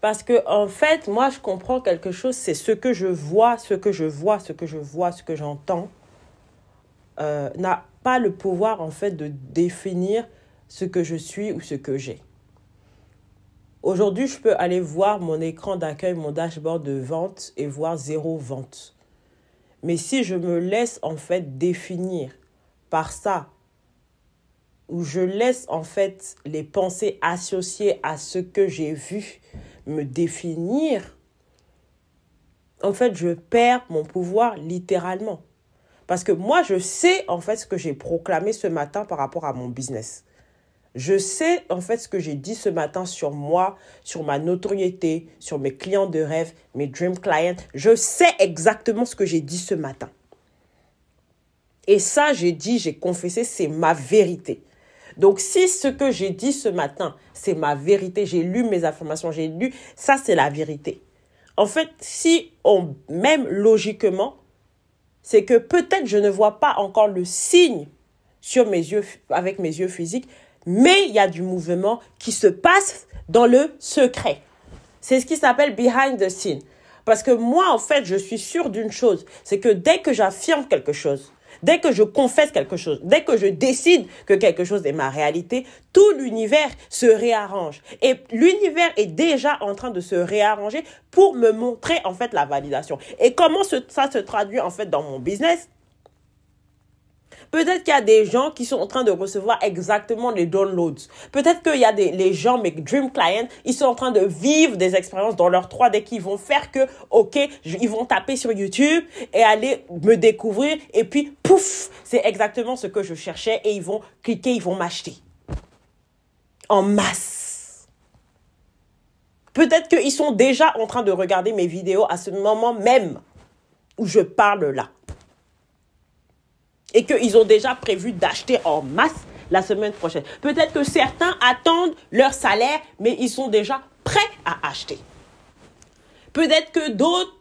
Parce que, en fait, moi, je comprends quelque chose, c'est ce que je vois, ce que j'entends, n'a pas le pouvoir, en fait, de définir ce que je suis ou ce que j'ai. Aujourd'hui, je peux aller voir mon écran d'accueil, mon dashboard de vente et voir 0 vente. Mais si je me laisse, en fait, définir par ça, où je laisse, en fait, les pensées associées à ce que j'ai vu me définir, en fait, je perds mon pouvoir littéralement. Parce que moi, je sais, en fait, ce que j'ai proclamé ce matin par rapport à mon business. Je sais, en fait, ce que j'ai dit ce matin sur moi, sur ma notoriété, sur mes clients de rêve, mes dream clients. Je sais exactement ce que j'ai dit ce matin. Et ça, j'ai confessé, c'est ma vérité. Donc, si ce que j'ai dit ce matin, c'est ma vérité, j'ai lu mes affirmations, ça, c'est la vérité. En fait, même logiquement, c'est que peut-être je ne vois pas encore le signe sur mes yeux, avec mes yeux physiques, mais il y a du mouvement qui se passe dans le secret. C'est ce qui s'appelle behind the scene. Parce que moi, en fait, je suis sûre d'une chose, c'est que dès que j'affirme quelque chose, dès que je confesse quelque chose, dès que je décide que quelque chose est ma réalité, tout l'univers se réarrange. Et l'univers est déjà en train de se réarranger pour me montrer en fait la validation. Et comment ça se traduit en fait dans mon business? Peut-être qu'il y a des gens qui sont en train de recevoir exactement les downloads. Peut-être qu'il y a les gens, mes dream clients, ils sont en train de vivre des expériences dans leur 3D qui vont faire que, ok, ils vont taper sur YouTube et aller me découvrir. Et puis, pouf, c'est exactement ce que je cherchais et ils vont cliquer, ils vont m'acheter. En masse. Peut-être qu'ils sont déjà en train de regarder mes vidéos à ce moment même où je parle là. Et qu'ils ont déjà prévu d'acheter en masse la semaine prochaine. Peut-être que certains attendent leur salaire, mais ils sont déjà prêts à acheter. Peut-être que d'autres...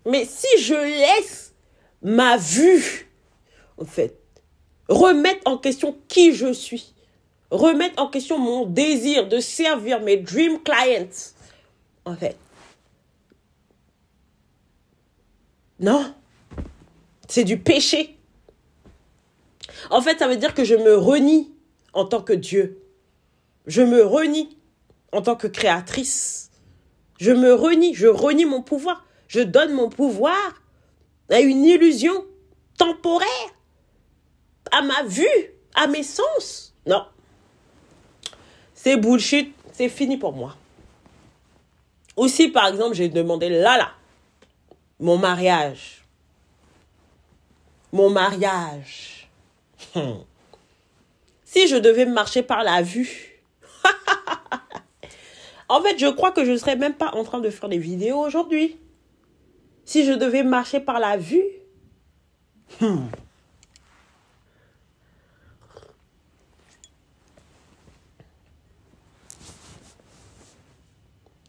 Mais si je laisse ma vue, en fait, remettre en question qui je suis, remettre en question mon désir de servir mes dream clients, en fait, non, c'est du péché. En fait, ça veut dire que je me renie en tant que Dieu. Je me renie en tant que créatrice. Je renie mon pouvoir. Je donne mon pouvoir à une illusion temporaire, à ma vue, à mes sens. Non. C'est bullshit, c'est fini pour moi. Aussi, par exemple, j'ai demandé mon mariage. Si je devais marcher par la vue, en fait, je crois que je ne serais même pas en train de faire des vidéos aujourd'hui. Si je devais marcher par la vue,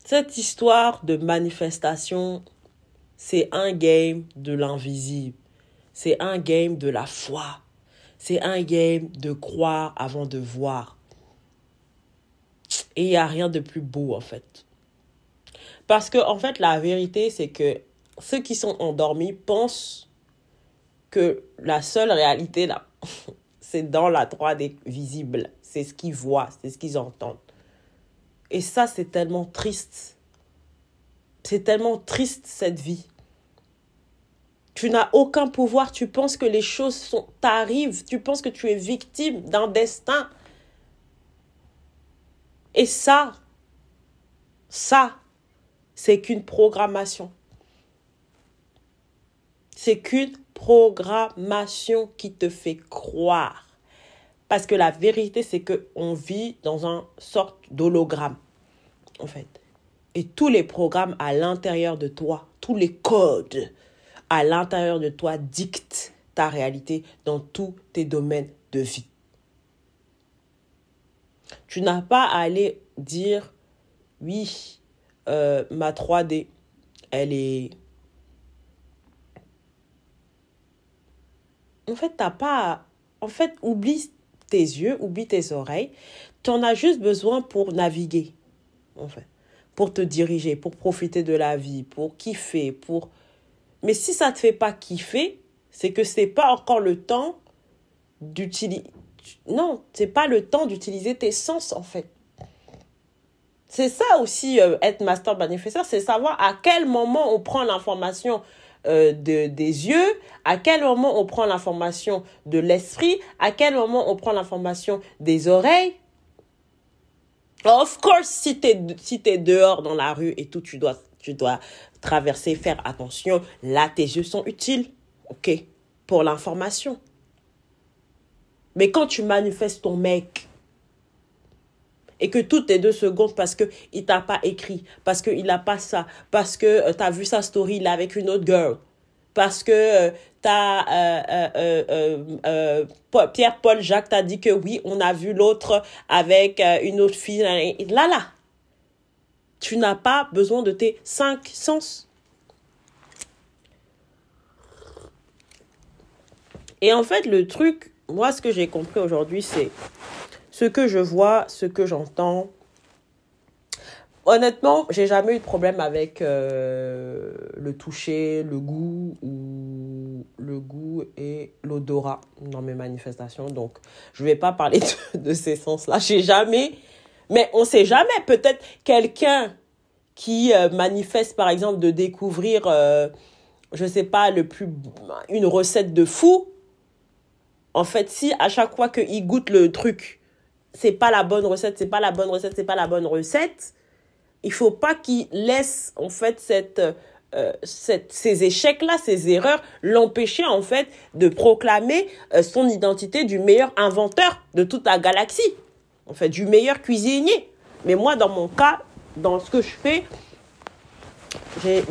Cette histoire de manifestation, c'est un game de l'invisible. C'est un game de la foi. C'est un game de croire avant de voir. Et il n'y a rien de plus beau, en fait. Parce que, en fait, la vérité, c'est que ceux qui sont endormis pensent que la seule réalité, là, c'est dans la 3D visible. C'est ce qu'ils voient, c'est ce qu'ils entendent. Et ça, c'est tellement triste. C'est tellement triste, cette vie. Tu n'as aucun pouvoir. Tu penses que les choses t'arrivent. Tu penses que tu es victime d'un destin. Et ça, c'est qu'une programmation. C'est qu'une programmation qui te fait croire. Parce que la vérité, c'est qu'on vit dans une sorte d'hologramme, en fait. Et tous les programmes à l'intérieur de toi, tous les codes à l'intérieur de toi dictent ta réalité dans tous tes domaines de vie. Tu n'as pas à aller dire, oui, ma 3D, elle est... En fait, t'as pas... En fait, oublie tes yeux, oublie tes oreilles. Tu en as juste besoin pour naviguer, en fait. pour te diriger, pour profiter de la vie, pour kiffer, pour... Mais si ça ne te fait pas kiffer, c'est que ce n'est pas encore le temps d'utiliser... Non, c'est pas le temps d'utiliser tes sens, en fait. C'est ça aussi, être master manifesteur, c'est savoir à quel moment on prend l'information des yeux, à quel moment on prend l'information de l'esprit, à quel moment on prend l'information des oreilles. Of course, si t'es dehors dans la rue et tout, tu dois traverser, faire attention. Là, tes yeux sont utiles, ok, pour l'information. Mais quand tu manifestes ton mec et que toutes les 2 secondes, parce qu'il t'a pas écrit, parce qu'il n'a pas ça, parce que tu as vu sa story là avec une autre girl, parce que Pierre-Paul Jacques t'a dit que oui, on a vu l'autre avec une autre fille. Là, tu n'as pas besoin de tes 5 sens. Et en fait, le truc, moi, ce que j'ai compris aujourd'hui, c'est ce que je vois, ce que j'entends. Honnêtement, j'ai jamais eu de problème avec le toucher, le goût et l'odorat dans mes manifestations. Donc, je vais pas parler de ces sens-là. J'ai jamais, mais on sait jamais. Peut-être quelqu'un qui manifeste, par exemple, de découvrir, je sais pas, une recette de fou. En fait, si à chaque fois qu'il goûte le truc, c'est pas la bonne recette, c'est pas la bonne recette, il faut pas qu'il laisse, en fait, ces échecs-là, ces erreurs, l'empêcher, en fait, de proclamer son identité du meilleur inventeur de toute la galaxie. En fait, du meilleur cuisinier. Mais moi, dans mon cas, dans ce que je fais, j'ai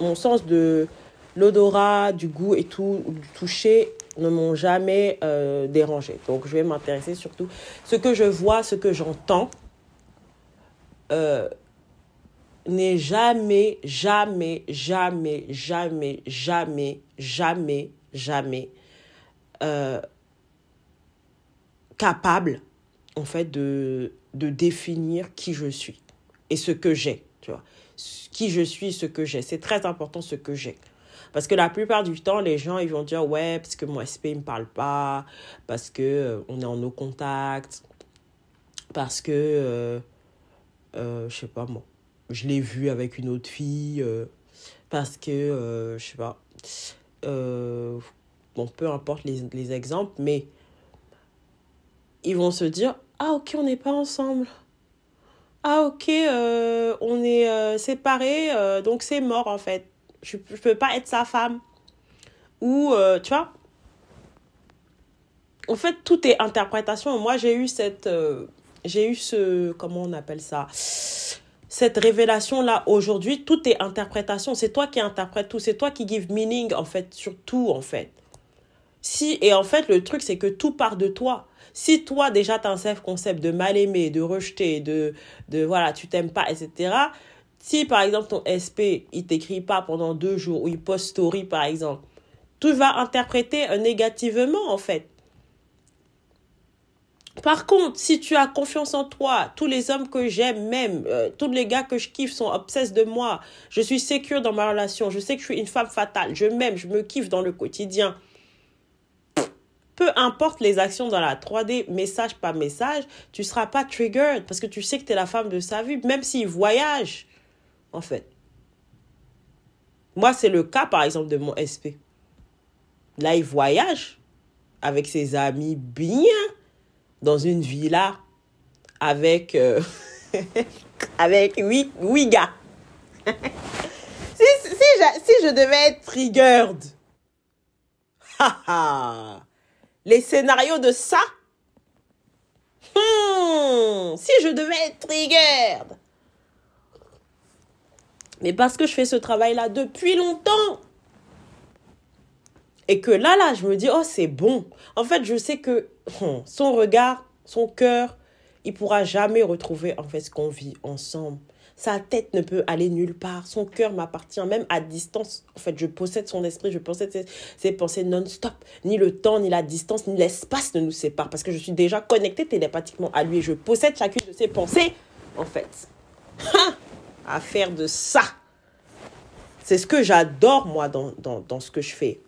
mon sens de l'odorat, du goût et tout, du toucher, ne m'ont jamais dérangé. Donc, je vais m'intéresser surtout ce que je vois, ce que j'entends n'est jamais capable, en fait, de définir qui je suis et ce que j'ai, tu vois. Qui je suis, ce que j'ai. C'est très important, ce que j'ai. Parce que la plupart du temps, les gens, ils vont dire, ouais, parce que mon SP, il ne me parle pas, parce que on est en no contact, parce que, je sais pas, moi, je l'ai vu avec une autre fille, parce que, je sais pas, bon, peu importe les exemples, mais ils vont se dire, ah, ok, on n'est pas ensemble. Ah, ok, on est séparés, donc c'est mort, en fait. Je peux pas être sa femme. Ou, tu vois, en fait, tout est interprétation. Moi, j'ai eu comment on appelle ça? Cette révélation-là, aujourd'hui, tout est interprétation. C'est toi qui interprètes tout. C'est toi qui give meaning, en fait, sur tout, en fait. Et en fait, le truc, c'est que tout part de toi. Si toi, déjà, tu as un self-concept de mal aimer, de rejeter, de voilà, tu t'aimes pas, etc. Si, par exemple, ton SP, il t'écrit pas pendant 2 jours, ou il poste story, par exemple, tu vas interpréter négativement, en fait. Par contre, si tu as confiance en toi, tous les hommes que j'aime même, tous les gars que je kiffe sont obsesses de moi, je suis sécure dans ma relation, je sais que je suis une femme fatale, je m'aime, je me kiffe dans le quotidien. Peu importe les actions dans la 3D, message par message, tu ne seras pas triggered parce que tu sais que tu es la femme de sa vie, même s'il voyage, en fait. Moi, c'est le cas, par exemple, de mon SP. Là, il voyage avec ses amis bien dans une villa avec, avec 8 gars. Si je devais être triggered, les scénarios de ça, si je devais être triggered, mais parce que je fais ce travail-là depuis longtemps, et que là, je me dis, oh, c'est bon. En fait, je sais que son regard, son cœur, il pourra jamais retrouver, en fait, ce qu'on vit ensemble. Sa tête ne peut aller nulle part. Son cœur m'appartient, même à distance. En fait, je possède son esprit, je possède ses pensées non-stop. Ni le temps, ni la distance, ni l'espace ne nous séparent. Parce que je suis déjà connectée télépathiquement à lui et je possède chacune de ses pensées, en fait. à faire de ça. C'est ce que j'adore, moi, dans ce que je fais.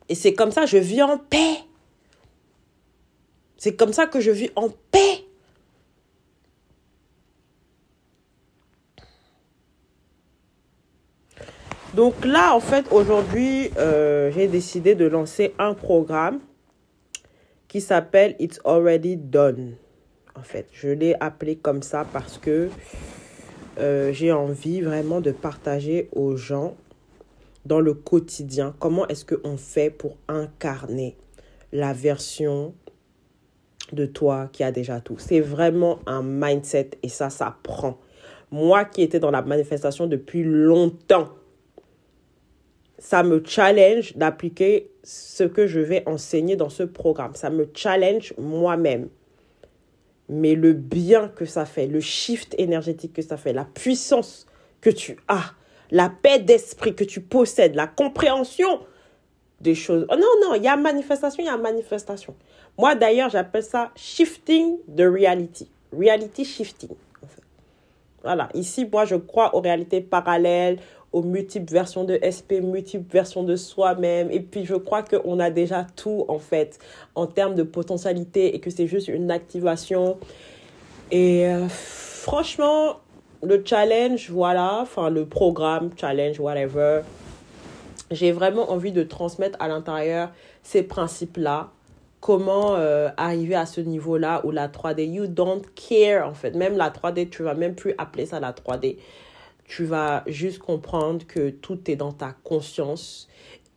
Et c'est comme ça que je vis en paix. C'est comme ça que je vis en paix. Donc là, en fait, aujourd'hui, j'ai décidé de lancer un programme qui s'appelle It's Already Done. En fait, je l'ai appelé comme ça parce que j'ai envie vraiment de partager aux gens dans le quotidien comment est-ce qu'on fait pour incarner la version de toi qui a déjà tout. C'est vraiment un mindset et ça prend. Moi qui étais dans la manifestation depuis longtemps, ça me challenge d'appliquer ce que je vais enseigner dans ce programme. Ça me challenge moi-même. Mais le bien que ça fait, le shift énergétique que ça fait, la puissance que tu as, la paix d'esprit que tu possèdes, la compréhension des choses. Oh non, il y a manifestation. Moi, d'ailleurs, j'appelle ça shifting the reality. Reality shifting, en fait. Voilà. Ici, moi, je crois aux réalités parallèles, aux multiples versions de SP, multiples versions de soi-même. Et puis, je crois qu'on a déjà tout, en fait, en termes de potentialité et que c'est juste une activation. Et franchement, le challenge, voilà, enfin, le programme, challenge, whatever, j'ai vraiment envie de transmettre à l'intérieur ces principes-là. Comment arriver à ce niveau-là où la 3D, you don't care, en fait. Même la 3D, tu ne vas même plus appeler ça la 3D. Tu vas juste comprendre que tout est dans ta conscience.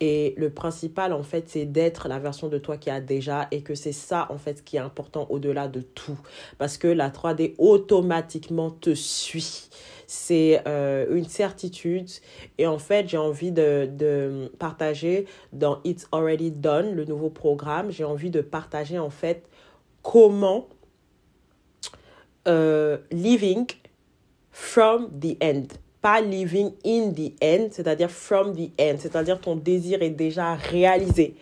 Et le principal, en fait, c'est d'être la version de toi qui a déjà et que c'est ça, en fait, qui est important au-delà de tout. Parce que la 3D automatiquement te suit. C'est une certitude. Et en fait, j'ai envie de partager dans It's Already Done, le nouveau programme. J'ai envie de partager, en fait, comment living from the end. Pas living in the end, c'est-à-dire from the end. C'est-à-dire ton désir est déjà réalisé.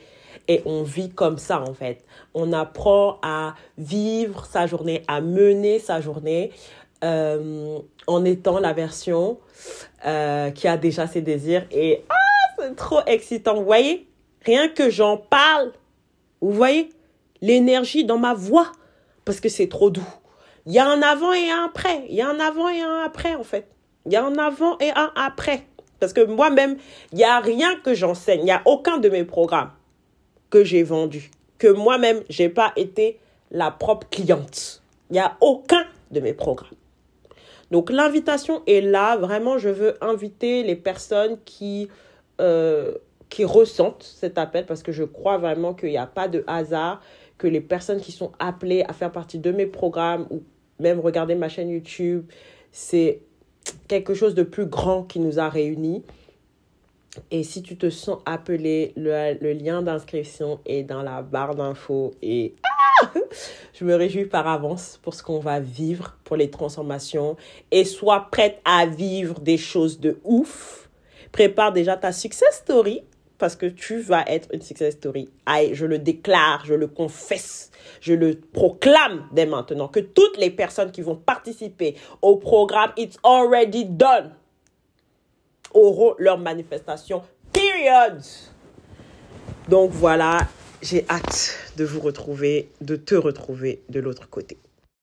Et on vit comme ça, en fait. On apprend à vivre sa journée, à mener sa journée en étant la version qui a déjà ses désirs. Et c'est trop excitant. Vous voyez, rien que j'en parle, vous voyez l'énergie dans ma voix, parce que c'est trop doux. Il y a un avant et un après. Il y a un avant et un après, en fait. Il y a un avant et un après. Parce que moi-même, il n'y a rien que j'enseigne. Il n'y a aucun de mes programmes que j'ai vendu. Que moi-même, je n'ai pas été la propre cliente. Il n'y a aucun de mes programmes. Donc, l'invitation est là. Vraiment, je veux inviter les personnes qui ressentent cet appel. Parce que je crois vraiment qu'il n'y a pas de hasard. Que les personnes qui sont appelées à faire partie de mes programmes ou même regarder ma chaîne YouTube, c'est quelque chose de plus grand qui nous a réunis. Et si tu te sens appelé, le lien d'inscription est dans la barre d'infos. Et je me réjouis par avance pour ce qu'on va vivre, pour les transformations. Et sois prête à vivre des choses de ouf. Prépare déjà ta success story. Parce que tu vas être une success story. Aïe, je le déclare, je le confesse, je le proclame dès maintenant. Que toutes les personnes qui vont participer au programme It's Already Done auront leur manifestation. Period. Donc voilà, j'ai hâte de vous retrouver, de te retrouver de l'autre côté.